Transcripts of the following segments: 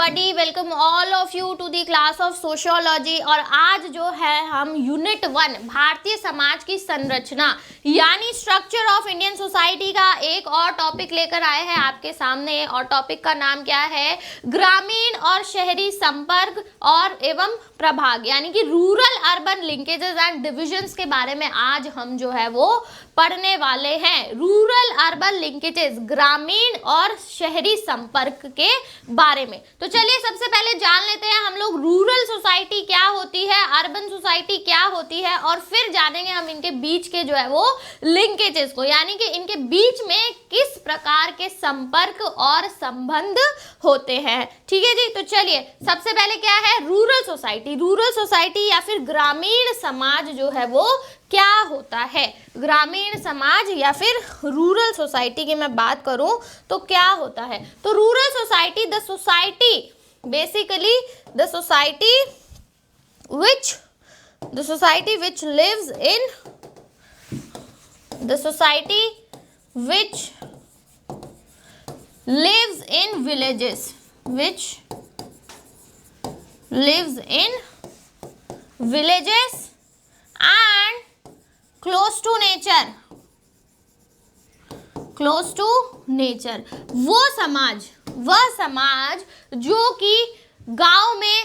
Everybody, welcome all of you to the class of sociology. और आज जो है हम यूनिट 1 भारतीय समाज की संरचना यानी स्ट्रक्चर ऑफ इंडियन सोसाइटी का एक और टॉपिक लेकर आए हैं आपके सामने। और टॉपिक का नाम क्या है? ग्रामीण और शहरी संपर्क और एवं प्रभाग, यानी कि rural urban linkages and divisions के बारे में आज हम जो है वो पढ़ने वाले हैं। रूरल अर्बन लिंकेजेस, ग्रामीण और शहरी संपर्क के बारे में। तो चलिए सबसे पहले जान लेते हैं हम लोग रूरल सोसाइटी क्या होती है, अर्बन सोसाइटी क्या होती है, और फिर जानेंगे हम इनके बीच के जो है वो लिंकेजेस को, यानी कि इनके बीच में किस प्रकार के संपर्क और संबंध होते हैं। ठीक है जी, तो चलिए सबसे पहले क्या है रूरल सोसाइटी। रूरल सोसाइटी या फिर ग्रामीण समाज जो है वो क्या होता है। ग्रामीण समाज या फिर रूरल सोसाइटी की मैं बात करूं तो क्या होता है। तो rural society, the society basically the society which lives in the society which lives in villages, which lives in villages and close to nature, close to nature। वह समाज जो कि गांव में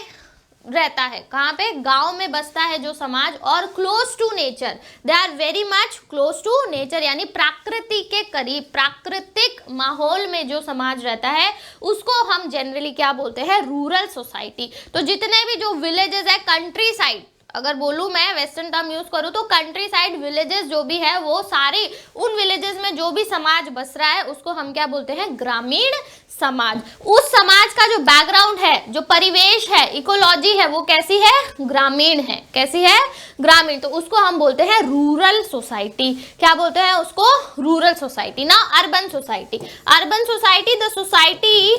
रहता है। कहाँ पे? गांव में बसता है जो समाज, और close to nature, they are very much close to nature, यानी प्रकृति के करीब, प्राकृतिक माहौल में जो समाज रहता है उसको हम जनरली क्या बोलते हैं? Rural society. तो जितने भी जो विलेजेस है, कंट्री साइड अगर बोलूँ मैं, वेस्टर्न टर्म यूज करूँ तो कंट्री साइड विलेजेस जो भी है वो सारे, उन विलेजेस में जो भी समाज बस रहा है उसको हम क्या बोलते हैं? ग्रामीण समाज। उस समाज का जो बैकग्राउंड है, जो परिवेश है, इकोलॉजी है, वो कैसी है? ग्रामीण है। कैसी है? ग्रामीण। तो उसको हम बोलते हैं रूरल सोसाइटी। क्या बोलते हैं उसको? Rural society. ना urban society. Urban society, the society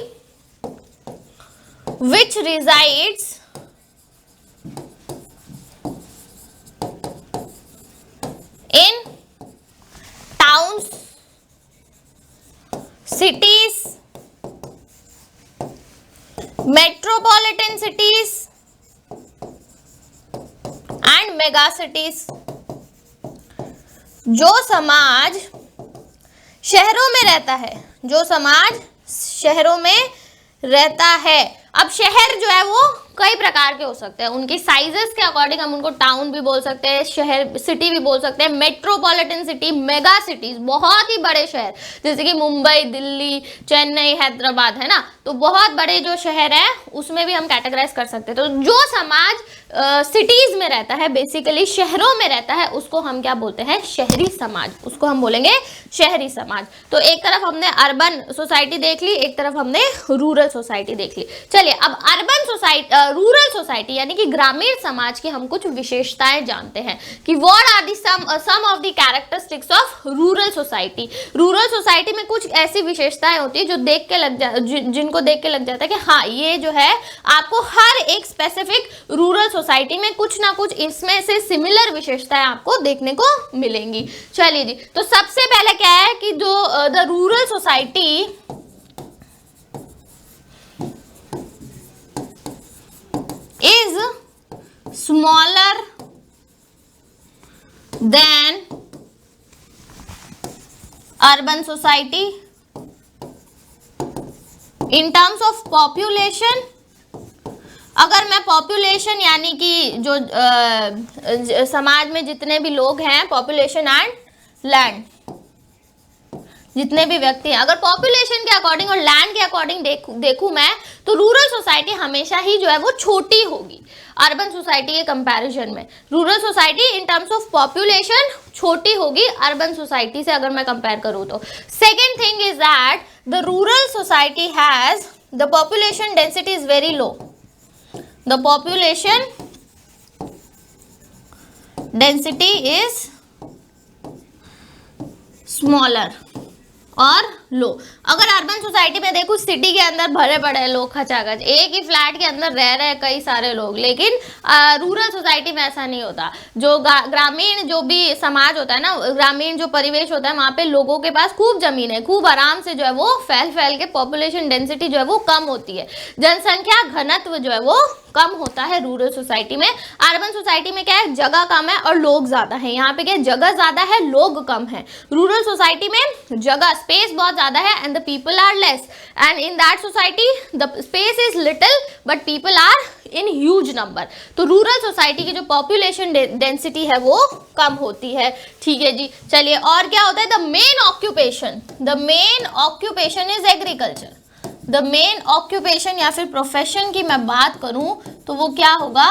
which resides in towns, cities, metropolitan cities and mega cities। जो समाज शहरों में रहता है, जो समाज शहरों में रहता है। अब शहर जो है वो कई प्रकार के हो सकते हैं, उनकी साइजेस के अकॉर्डिंग हम उनको टाउन भी बोल सकते हैं, शहर सिटी भी बोल सकते हैं, मेट्रोपॉलिटन सिटी, मेगा सिटीज, बहुत ही बड़े शहर जैसे कि मुंबई, दिल्ली, चेन्नई, हैदराबाद, है ना। तो बहुत बड़े जो शहर है उसमें भी हम कैटेगराइज कर सकते हैं। तो जो समाज सिटीज में रहता है, बेसिकली शहरों में रहता है, उसको हम क्या बोलते हैं? शहरी समाज। उसको हम बोलेंगे शहरी समाज। तो एक तरफ हमने अर्बन सोसाइटी देख ली, एक तरफ हमने रूरल सोसाइटी देख ली। चलिए अब अर्बन सोसाइटी, रूरल सोसाइटी यानी कि ग्रामीण समाज की हम कुछ विशेषताएं जानते हैं कि what are the some of the characteristics of rural society. Rural society में कुछ ऐसी विशेषताएं होती है जो देख के जिनको देख के लग जाता है कि हाँ ये जो है, आपको हर एक स्पेसिफिक रूरल सोसाइटी में कुछ ना कुछ इसमें से सिमिलर विशेषताएं आपको देखने को मिलेंगी। चलिए जी, तो सबसे पहले क्या है कि जो the rural society is smaller than urban society in terms of population। अगर मैं पॉपुलेशन यानी कि जो समाज में जितने भी लोग हैं, पॉपुलेशन एंड लैंड, जितने भी व्यक्ति हैं, अगर पॉपुलेशन के अकॉर्डिंग और लैंड के अकॉर्डिंग देखूं मैं, तो रूरल सोसाइटी हमेशा ही जो है वो छोटी होगी अर्बन सोसाइटी के कंपैरिजन में। Rural society in terms of population छोटी होगी अर्बन सोसाइटी से अगर मैं कंपेयर करूं तो। Second thing is that the rural society has the population density is very low. The population density is smaller और लो। अगर अर्बन सोसाइटी में देखो, सिटी के अंदर भरे पड़े हैं लोग खचाखच, एक ही फ्लैट के अंदर रह रहे हैं कई सारे लोग, लेकिन रूरल सोसाइटी में ऐसा नहीं होता। जो ग्रामीण जो भी समाज होता है ना, ग्रामीण जो परिवेश होता है, वहाँ पे लोगों के पास खूब जमीन है, खूब आराम से जो है वो फैल फैल के पॉपुलेशन डेंसिटी जो है वो कम होती है, जनसंख्या घनत्व जो है वो कम होता है रूरल सोसाइटी में। अर्बन सोसाइटी में क्या है, जगह कम है और लोग ज्यादा है। यहाँ पे क्या है, जगह ज्यादा है, लोग कम है। रूरल सोसाइटी में जगह, स्पेस बहुत ज्यादा है and the people are less, and in that society the space is little but people are in huge number. तो रूरल सोसाइटी की जो पॉपुलेशन डेंसिटी है वो कम होती है। ठीक है जी, चलिए और क्या होता है, the main occupation is agriculture. The main occupation या फिर प्रोफेशन की मैं बात करूं तो वो क्या होगा,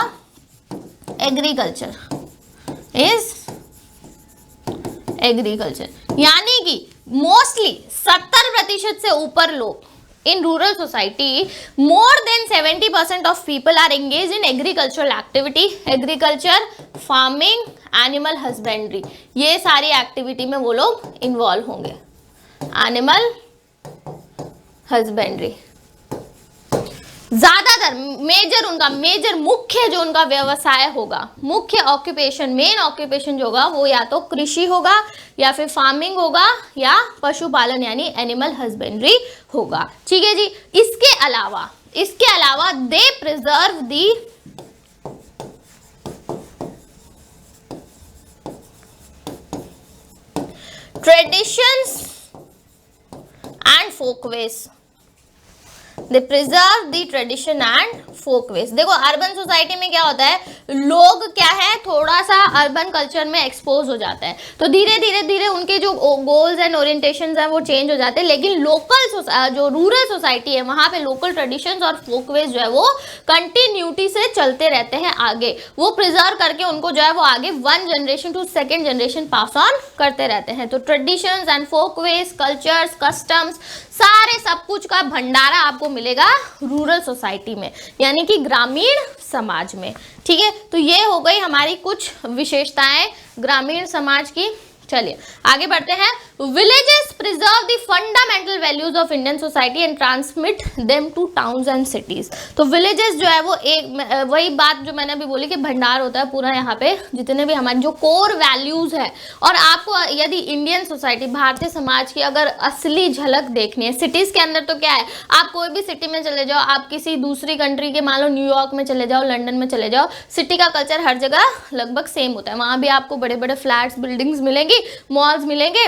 एग्रीकल्चर इज एग्रीकल्चर। यानी कि मोस्टली 70% से ऊपर लोग in rural society, more than 70% of people are engage in agricultural activity, agriculture, farming, animal husbandry, ये सारी एक्टिविटी में वो लोग इन्वॉल्व होंगे। एनिमल हस्बेंड्री ज्यादातर मेजर मुख्य जो उनका व्यवसाय होगा, मुख्य ऑक्यूपेशन, मेन ऑक्यूपेशन जो होगा वो या तो कृषि होगा या फिर फार्मिंग होगा या पशुपालन यानी एनिमल हस्बेंड्री होगा। ठीक है जी, इसके अलावा they preserve the traditions and folkways. They preserve the tradition and folkways. देखो अर्बन सोसाइटी में क्या होता है, लोग क्या है, थोड़ा सा अर्बन कल्चर में एक्सपोज हो जाता है, तो धीरे धीरे उनके जो गोल्स एंड ओरिएंटेशंस हैं वो चेंज हो जाते हैं। लेकिन लोकल जो रूरल सोसाइटी है वहाँ पे लोकल ट्रेडिशंस और फोकवेज जो है वो कंटिन्यूटी से चलते रहते हैं आगे, वो प्रिजर्व करके उनको जो है वो आगे 1 generation to 2nd generation pass on करते रहते हैं। तो traditions and folkways, cultures, customs, सारे सब कुछ का भंडारा आपको मिलेगा रूरल सोसाइटी में, यानी कि ग्रामीण समाज में। ठीक है, तो ये हो गई हमारी कुछ विशेषताएं ग्रामीण समाज की। चलिए आगे बढ़ते हैं। Villages preserve the fundamental values of Indian society and transmit them two towns and cities. तो विलेजेस जो है वो एक वही बात जो मैंने अभी बोली कि भंडार होता है पूरा, यहाँ पे जितने भी हमारी जो कोर वैल्यूज है। और आपको यदि इंडियन सोसाइटी, भारतीय समाज की अगर असली झलक देखनी है, सिटीज के अंदर तो क्या है, आप कोई भी सिटी में चले जाओ, आप किसी दूसरी कंट्री के, मान लो न्यूयॉर्क में चले जाओ, लंदन में चले जाओ, सिटी का कल्चर हर जगह लगभग सेम होता है। वहाँ भी आपको बड़े बड़े फ्लैट्स, बिल्डिंग्स मिलेंगी, मॉल्स मिलेंगे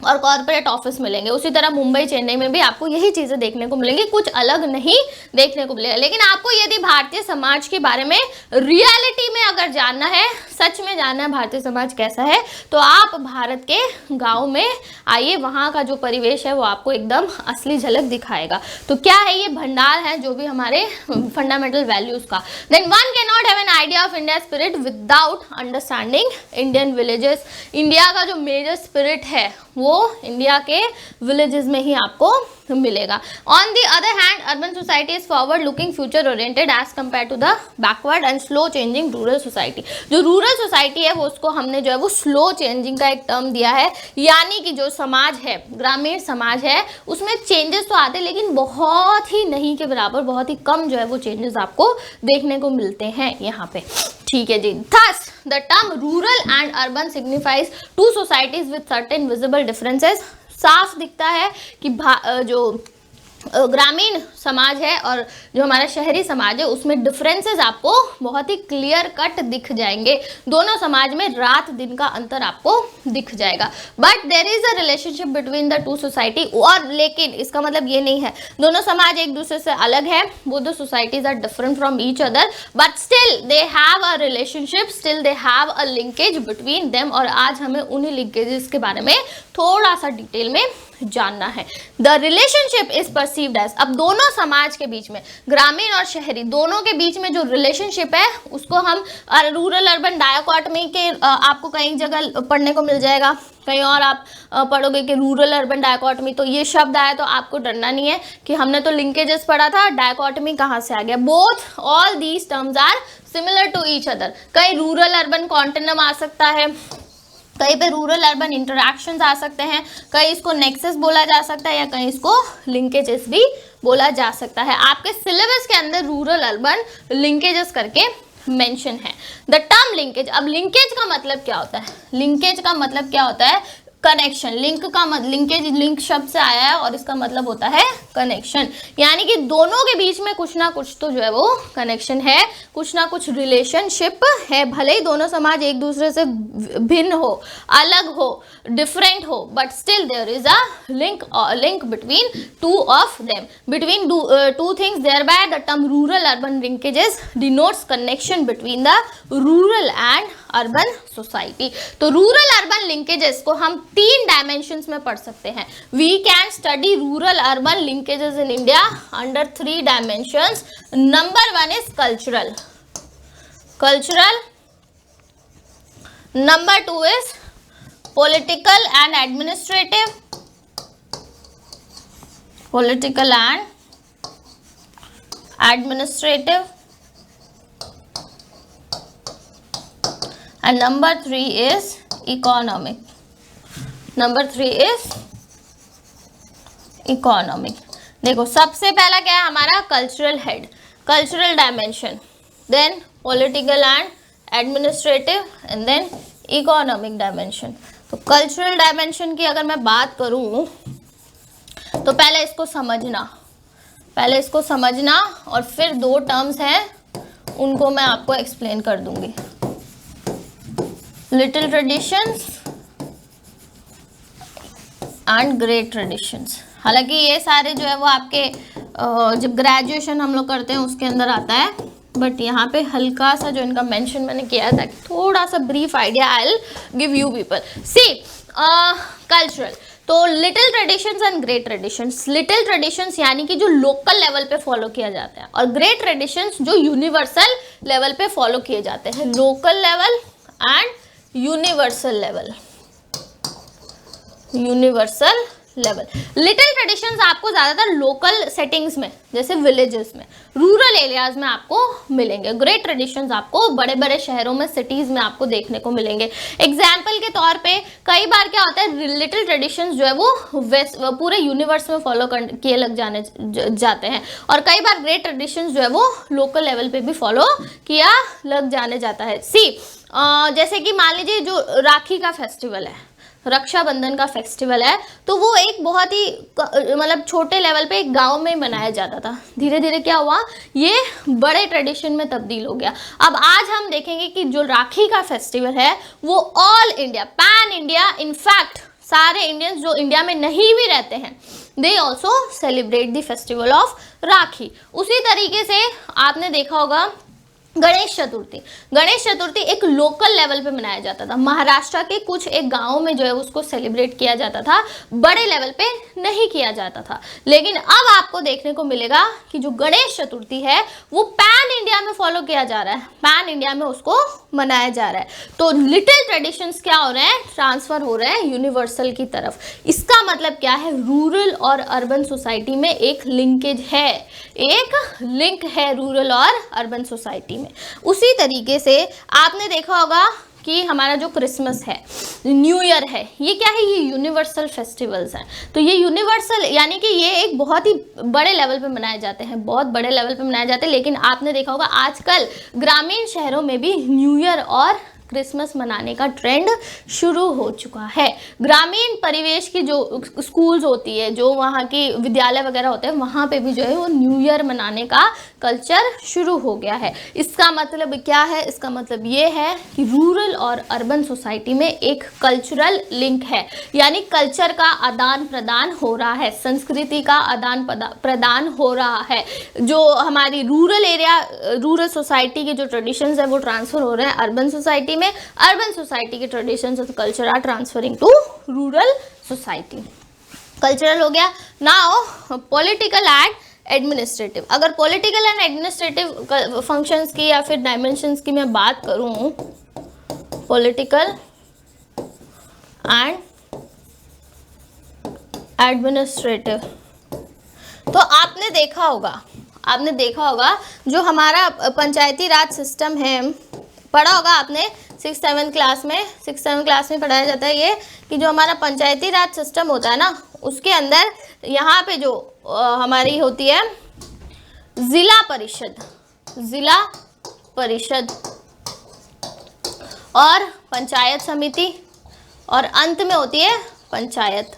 और कॉर्पोरेट ऑफिस मिलेंगे। उसी तरह मुंबई, चेन्नई में भी आपको यही चीजें देखने को मिलेंगी, कुछ अलग नहीं देखने को मिलेगा। लेकिन आपको यदि भारतीय समाज के बारे में रियलिटी में अगर जानना है, सच में जानना है भारतीय समाज कैसा है, तो आप भारत के गांव में आइए, वहाँ का जो परिवेश है वो आपको एकदम असली झलक दिखाएगा। तो क्या है, ये भंडार है जो भी हमारे फंडामेंटल वैल्यूज का। Then one can not have an idea of India spirit without understanding Indian villages. India का जो मेजर स्पिरिट है वो इंडिया के विलेजेस में ही आपको मिलेगा। On the other hand urban society is forward looking, future oriented as compare to the backward and slow changing rural society. जो रूरल सोसाइटी है वो उसको हमने जो है वो स्लो चेंजिंग का एक टर्म दिया है, यानी कि जो समाज है, ग्रामीण समाज है, उसमें चेंजेस तो आते हैं लेकिन बहुत ही नहीं के बराबर, बहुत ही कम जो है वो चेंजेस आपको देखने को मिलते हैं यहाँ पे। ठीक है जी, thus the term rural and urban signifies two societies with certain visible differences. साफ दिखता है कि जो ग्रामीण समाज है और जो हमारा शहरी समाज है उसमें डिफरेंसेस आपको बहुत ही क्लियर कट दिख जाएंगे। दोनों समाज में रात दिन का अंतर आपको दिख जाएगा। But there is a relationship between the two society. और लेकिन इसका मतलब ये नहीं है दोनों समाज एक दूसरे से अलग है, both the societies are different from each other, but still they have a relationship, still they have a linkage between them. और आज हमें उन्हीं लिंकेजेस के बारे में थोड़ा सा डिटेल में जानना है। The relationship is perceived as, अब दोनों समाज के बीच में, ग्रामीण और शहरी दोनों के बीच में जो रिलेशनशिप है उसको हम रूरल अर्बन डायोकॉटमी के आपको कई जगह पढ़ने को मिल जाएगा, कहीं और आप पढ़ोगे कि रूरल अर्बन डायोकॉटमी। तो ये शब्द आया तो आपको डरना नहीं है कि हमने तो लिंकेजेस पढ़ा था, डायोकॉटमी कहाँ से आ गया। Both all these terms are similar to each other. कहीं रूरल अर्बन कॉन्टिनम आ सकता है, कहीं पे रूरल अर्बन इंटरैक्शंस आ सकते हैं, कहीं इसको नेक्सस बोला जा सकता है या कहीं इसको लिंकेजेस भी बोला जा सकता है। आपके सिलेबस के अंदर रूरल अर्बन लिंकेजेस करके मेंशन है। द टर्म लिंकेज, अब लिंकेज का मतलब क्या होता है? लिंकेज का मतलब क्या होता है? कनेक्शन। लिंक का मतलब, लिंकेज लिंक शब्द से आया है और इसका मतलब होता है कनेक्शन, यानी कि दोनों के बीच में कुछ ना कुछ तो जो है वो कनेक्शन है, कुछ ना कुछ रिलेशनशिप है। भले ही दोनों समाज एक दूसरे से भिन्न हो, अलग हो, डिफरेंट हो, but still there is a link between two of them, between two things. Thereby the term rural urban linkages denotes connection between the rural and urban society. तो रूरल अर्बन लिंकेजेस को हम 3 dimensions में पढ़ सकते हैं। We can study rural urban linkages in India under 3 dimensions. Number 1 is cultural, number 2 is political and administrative, and number 3 is economic. देखो सबसे पहला क्या है हमारा? Cultural head, cultural dimension, then political and administrative and then economic dimension. तो cultural dimension की अगर मैं बात करूं तो पहले इसको समझना और फिर 2 टर्म्स हैं उनको मैं आपको एक्सप्लेन कर दूंगी। Little traditions and great traditions. हालांकि ये सारे जो है वो आपके जब ग्रेजुएशन हम लोग करते हैं उसके अंदर आता है, बट यहाँ पे हल्का सा जो इनका मेंशन मैंने किया था कि थोड़ा सा brief idea I will give you people. See cultural, तो little traditions and great traditions. Little traditions यानी कि जो लोकल लेवल पे फॉलो किया जाता है, और ग्रेट ट्रेडिशंस जो यूनिवर्सल लेवल पे फॉलो किए जाते हैं। Local level and universal level. Little traditions आपको ज़्यादातर लोकल सेटिंग्स में जैसे विलेजेस में, रूरल एरियाज में आपको मिलेंगे। ग्रेट ट्रेडिशंस आपको बड़े बड़े शहरों में, सिटीज़ में आपको देखने को मिलेंगे। एग्जाम्पल के तौर पे कई बार क्या होता है, लिटिल ट्रेडिशंस जो है वो पूरे यूनिवर्स में फॉलो किए जाते हैं, और कई बार ग्रेट ट्रेडिशंस जो है वो लोकल लेवल पे भी फॉलो किया जाता है। जैसे कि मान लीजिए जो राखी का फेस्टिवल है, रक्षाबंधन का फेस्टिवल है, तो वो एक बहुत ही मतलब छोटे लेवल पे एक गांव में मनाया जाता था। धीरे धीरे क्या हुआ, ये बड़े ट्रेडिशन में तब्दील हो गया। अब आज हम देखेंगे कि जो राखी का फेस्टिवल है वो all India, pan India, in fact सारे इंडियंस जो इंडिया में नहीं भी रहते हैं, they also celebrate the festival of Rakhi. उसी तरीके से आपने देखा होगा गणेश चतुर्थी एक लोकल लेवल पे मनाया जाता था। महाराष्ट्र के कुछ एक गाँव में जो है उसको सेलिब्रेट किया जाता था, बड़े लेवल पे नहीं किया जाता था। लेकिन अब आपको देखने को मिलेगा कि जो गणेश चतुर्थी है वो पैन इंडिया में फॉलो किया जा रहा है, पैन इंडिया में उसको मनाया जा रहा है। तो लिटिल ट्रेडिशंस क्या हो रहे हैं, ट्रांसफर हो रहे हैं यूनिवर्सल की तरफ। इसका मतलब क्या है, रूरल और अर्बन सोसाइटी में एक लिंकेज है, एक लिंक है रूरल और अर्बन सोसाइटी में। उसी तरीके से आपने देखा होगा कि हमारा जो क्रिसमस है, न्यू ईयर है, ये क्या है, ये यूनिवर्सल फेस्टिवल्स हैं। तो ये यूनिवर्सल यानी कि ये एक बहुत ही बड़े लेवल पे मनाए जाते हैं, बहुत बड़े लेवल पे मनाए जाते हैं। लेकिन आपने देखा होगा आजकल ग्रामीण शहरों में भी न्यू ईयर और क्रिसमस मनाने का ट्रेंड शुरू हो चुका है। ग्रामीण परिवेश की जो स्कूल्स होती है, जो वहाँ की विद्यालय वगैरह होते हैं, वहाँ पे भी जो है वो न्यू ईयर मनाने का कल्चर शुरू हो गया है। इसका मतलब क्या है, इसका मतलब ये है कि रूरल और अर्बन सोसाइटी में एक कल्चरल लिंक है, यानी कल्चर का आदान प्रदान हो रहा है, संस्कृति का आदान प्रदान हो रहा है। जो हमारी रूरल सोसाइटी के जो ट्रेडिशंस है वो ट्रांसफर हो रहे हैं अर्बन सोसाइटी में, अर्बन सोसाइटी के ट्रेडिशंस और culture are transferring to rural society. Cultural हो गया। Now political and administrative. अगर पॉलिटिकल एंड एडमिनिस्ट्रेटिव फंक्शंस की या फिर डायमेंशंस की मैं बात करूं, पॉलिटिकल एंड एडमिनिस्ट्रेटिव, तो आपने देखा होगा जो हमारा पंचायती राज सिस्टम है, पढ़ा होगा आपने 6th 7th क्लास में पढ़ाया जाता है ये कि जो हमारा पंचायती राज सिस्टम होता है ना, उसके अंदर यहाँ पे जो हमारी होती है जिला परिषद और पंचायत समिति, और अंत में होती है पंचायत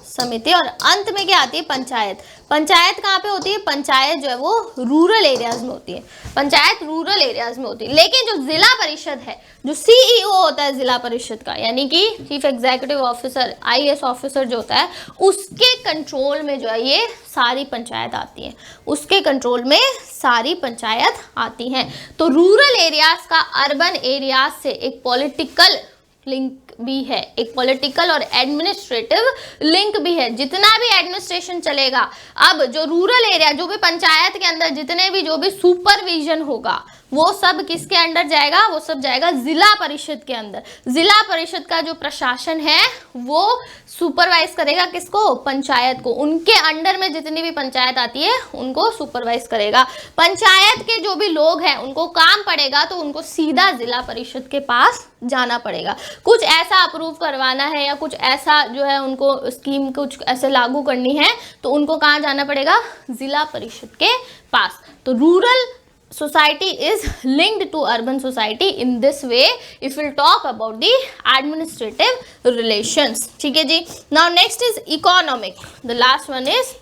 समिति, और अंत में क्या आती है पंचायत। पंचायत कहाँ पे होती है? पंचायत जो है वो रूरल एरियाज में होती है, पंचायत रूरल एरियाज में होती है। लेकिन जो जिला परिषद है, जो सीईओ होता है जिला परिषद का, यानी कि chief executive officer, IAS officer जो होता है, उसके कंट्रोल में जो है ये सारी पंचायत आती है, उसके कंट्रोल में सारी पंचायत आती हैं। तो रूरल एरियाज का अर्बन एरियाज से एक पॉलिटिकल लिंक भी है, एक पॉलिटिकल और एडमिनिस्ट्रेटिव लिंक भी है। जितना भी एडमिनिस्ट्रेशन चलेगा, अब जो रूरल एरिया, जो भी पंचायत के अंदर जितने भी जो भी सुपरविजन होगा, वो सब किसके अंडर जाएगा? वो सब जाएगा जिला परिषद के अंदर। जिला परिषद का जो प्रशासन है वो सुपरवाइज करेगा किसको? पंचायत को। उनके अंडर में जितनी भी पंचायत आती है उनको सुपरवाइज करेगा। पंचायत के जो भी लोग हैं उनको काम पड़ेगा तो उनको सीधा जिला परिषद के पास जाना पड़ेगा। कुछ ऐसा अप्रूव करवाना है या कुछ ऐसा जो है उनको स्कीम कुछ ऐसे लागू करनी है तो उनको कहाँ जाना पड़ेगा? जिला परिषद के पास। तो rural society is linked to urban society in this way if we'll talk about the administrative relations. ठीक है जी। Now next is economic. The last one is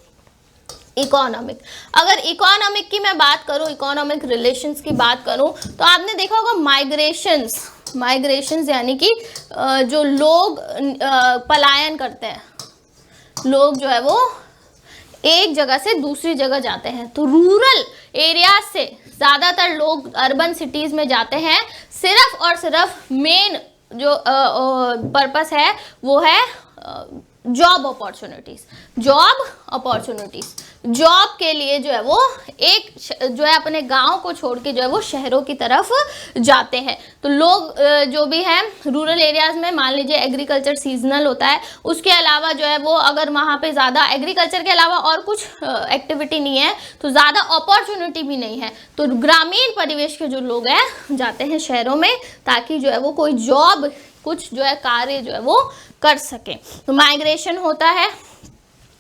economic. अगर इकोनॉमिक की मैं बात करूं, इकोनॉमिक रिलेशंस की बात करूं, तो आपने देखा होगा माइग्रेशंस यानी कि जो लोग पलायन करते हैं, लोग जो है वो एक जगह से दूसरी जगह जाते हैं। तो रूरल एरिया से ज़्यादातर लोग अर्बन सिटीज़ में जाते हैं, सिर्फ और सिर्फ मेन जो पर्पस है वो है जॉब अपॉर्चुनिटीज़। जॉब के लिए जो है वो एक जो है अपने गांव को छोड़ के जो है वो शहरों की तरफ जाते हैं। तो लोग जो भी हैं रूरल एरियाज़ में, मान लीजिए एग्रीकल्चर सीजनल होता है, उसके अलावा जो है वो अगर वहाँ पे ज़्यादा एग्रीकल्चर के अलावा और कुछ एक्टिविटी नहीं है तो ज़्यादा अपॉर्चुनिटी भी नहीं है, तो ग्रामीण परिवेश के जो लोग हैं जाते हैं शहरों में ताकि जो है वो कोई जॉब, कुछ जो है कार्य जो है वो कर सके। तो माइग्रेशन होता है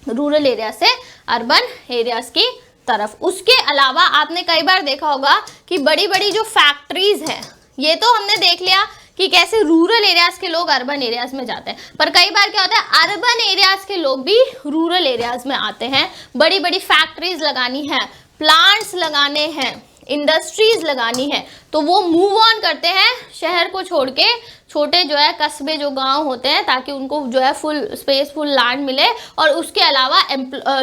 रूरल एरिया से अर्बन एरियाज की तरफ। उसके अलावा आपने कई बार देखा होगा कि बड़ी बड़ी जो फैक्ट्रीज हैं, ये तो हमने देख लिया कि कैसे रूरल एरियाज के लोग अर्बन एरियाज में जाते हैं, पर कई बार क्या होता है अर्बन एरियाज के लोग भी रूरल एरियाज में आते हैं। बड़ी बड़ी फैक्ट्रीज लगानी है, प्लांट्स लगाने हैं, इंडस्ट्रीज लगानी है, तो वो मूव ऑन करते हैं शहर को छोड़ के, छोटे जो है कस्बे जो गांव होते हैं, ताकि उनको जो है फुल स्पेस, फुल लैंड मिले, और उसके अलावा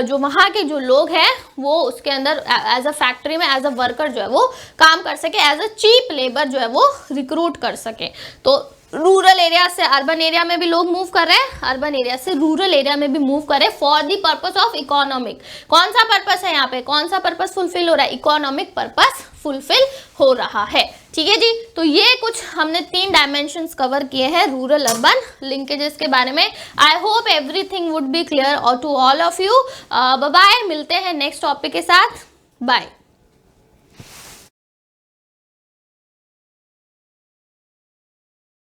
जो वहाँ के जो लोग हैं वो उसके अंदर एज अ फैक्ट्री में एज अ वर्कर जो है वो काम कर सके, एज अ चीप लेबर जो है वो रिक्रूट कर सके। तो रूरल एरिया से अर्बन एरिया में भी लोग मूव कर रहे हैं, अर्बन एरिया से रूरल एरिया में भी मूव कर रहे हैं for the purpose of economic. कौन सा पर्पस है यहाँ पे? कौन सा पर्पस फुलफिल हो रहा है? इकोनॉमिक पर्पस फुलफिल हो रहा है। ठीक है जी। तो ये कुछ हमने 3 डायमेंशंस कवर किए हैं रूरल अर्बन लिंकेजेस के बारे में। I hope everything would be clear और to all of you. Bye bye, मिलते हैं नेक्स्ट टॉपिक के साथ। बाय।